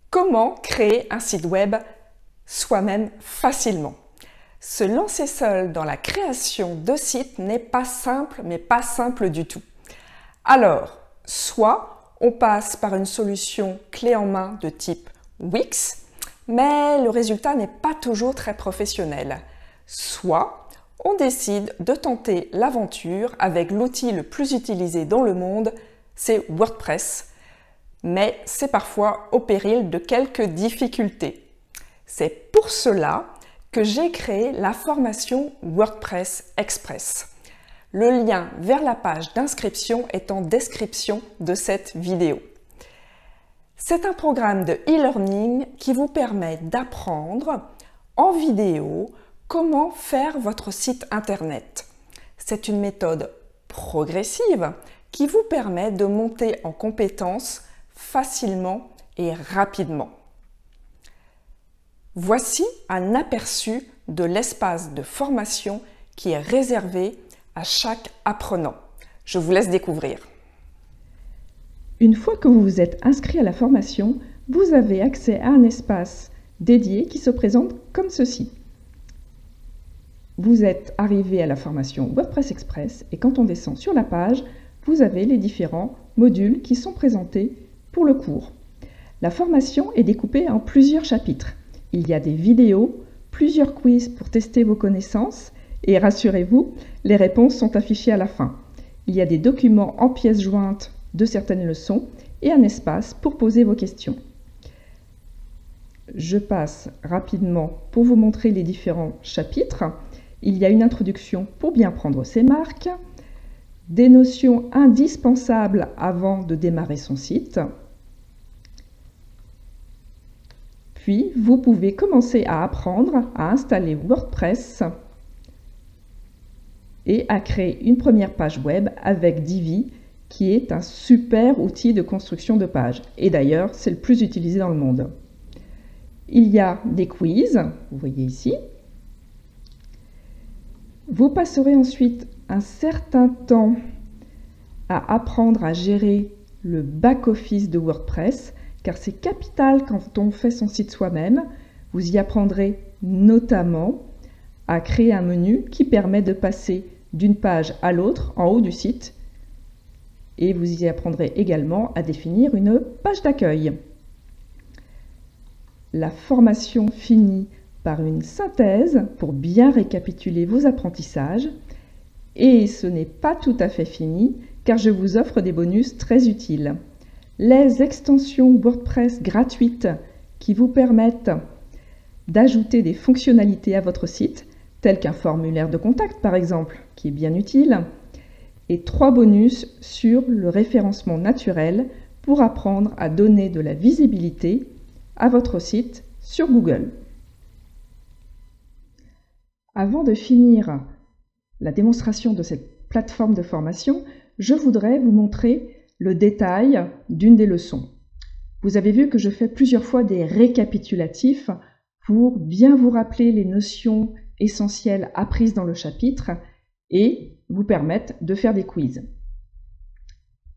Comment créer un site web soi-même facilement? Se lancer seul dans la création de sites n'est pas simple, mais pas simple du tout. Alors, soit on passe par une solution clé en main de type Wix, mais le résultat n'est pas toujours très professionnel. Soit on décide de tenter l'aventure avec l'outil le plus utilisé dans le monde, c'est WordPress, mais c'est parfois au péril de quelques difficultés. C'est pour cela que j'ai créé la formation WordPress Express. Le lien vers la page d'inscription est en description de cette vidéo. C'est un programme de e-learning qui vous permet d'apprendre en vidéo comment faire votre site internet. C'est une méthode progressive qui vous permet de monter en compétences facilement et rapidement. Voici un aperçu de l'espace de formation qui est réservé à chaque apprenant. Je vous laisse découvrir. Une fois que vous vous êtes inscrit à la formation, vous avez accès à un espace dédié qui se présente comme ceci. Vous êtes arrivé à la formation WordPress Express et quand on descend sur la page, vous avez les différents modules qui sont présentés pour le cours. La formation est découpée en plusieurs chapitres. Il y a des vidéos, plusieurs quiz pour tester vos connaissances et rassurez-vous, les réponses sont affichées à la fin. Il y a des documents en pièces jointes de certaines leçons et un espace pour poser vos questions. Je passe rapidement pour vous montrer les différents chapitres. Il y a une introduction pour bien prendre ses marques, des notions indispensables avant de démarrer son site. Puis, vous pouvez commencer à apprendre à installer WordPress et à créer une première page web avec Divi, qui est un super outil de construction de pages. Et d'ailleurs, c'est le plus utilisé dans le monde. Il y a des quiz, vous voyez ici. Vous passerez ensuite un certain temps à apprendre à gérer le back-office de WordPress, car c'est capital quand on fait son site soi-même. Vous y apprendrez notamment à créer un menu qui permet de passer d'une page à l'autre en haut du site. Et vous y apprendrez également à définir une page d'accueil. La formation finit par une synthèse pour bien récapituler vos apprentissages. Et ce n'est pas tout à fait fini, car je vous offre des bonus très utiles. Les extensions WordPress gratuites qui vous permettent d'ajouter des fonctionnalités à votre site, telles qu'un formulaire de contact par exemple, qui est bien utile, et 3 bonus sur le référencement naturel pour apprendre à donner de la visibilité à votre site sur Google. Avant de finir la démonstration de cette plateforme de formation, je voudrais vous montrer le détail d'une des leçons. Vous avez vu que je fais plusieurs fois des récapitulatifs pour bien vous rappeler les notions essentielles apprises dans le chapitre et vous permettre de faire des quiz.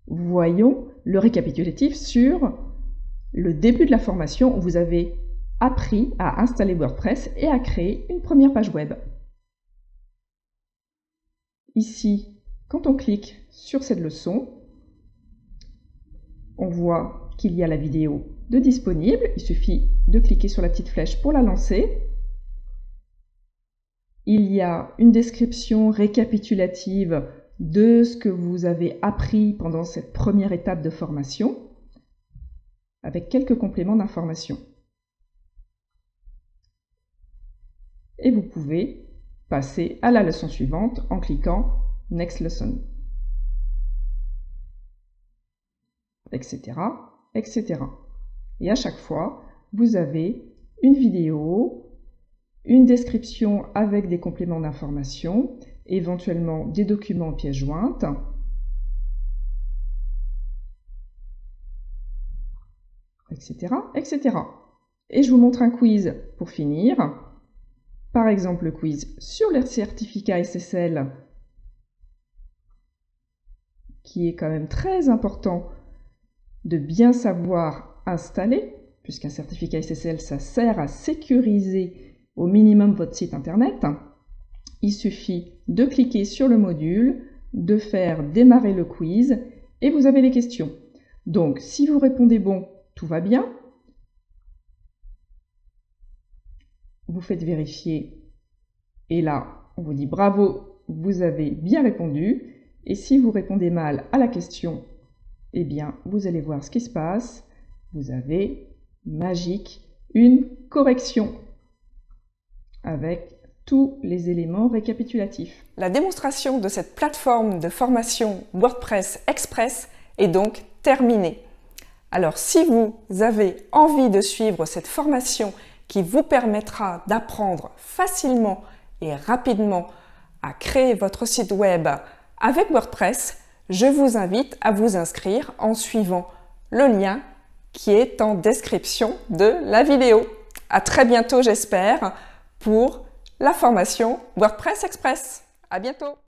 Voyons le récapitulatif sur le début de la formation où vous avez appris à installer WordPress et à créer une première page web. Ici, quand on clique sur cette leçon, on voit qu'il y a la vidéo de disponible. Il suffit de cliquer sur la petite flèche pour la lancer. Il y a une description récapitulative de ce que vous avez appris pendant cette première étape de formation, avec quelques compléments d'information. Et vous pouvez passer à la leçon suivante en cliquant Next Lesson, etc., etc. Et à chaque fois, vous avez une vidéo, une description avec des compléments d'information, éventuellement des documents en pièces jointes, etc., etc. Et je vous montre un quiz pour finir. Par exemple, le quiz sur les certificats SSL, qui est quand même très important de bien savoir installer. puisqu'un certificat SSL, ça sert à sécuriser au minimum votre site internet. Il suffit de cliquer sur le module, de faire démarrer le quiz et vous avez les questions. Donc, si vous répondez bon, tout va bien. Vous faites vérifier et là, on vous dit bravo, vous avez bien répondu. Et si vous répondez mal à la question, eh bien, vous allez voir ce qui se passe. Vous avez, magique, une correction avec tous les éléments récapitulatifs. La démonstration de cette plateforme de formation WordPress Express est donc terminée. Alors, si vous avez envie de suivre cette formation qui vous permettra d'apprendre facilement et rapidement à créer votre site web avec WordPress, je vous invite à vous inscrire en suivant le lien qui est en description de la vidéo. À très bientôt, j'espère, pour la formation WordPress Express. À bientôt!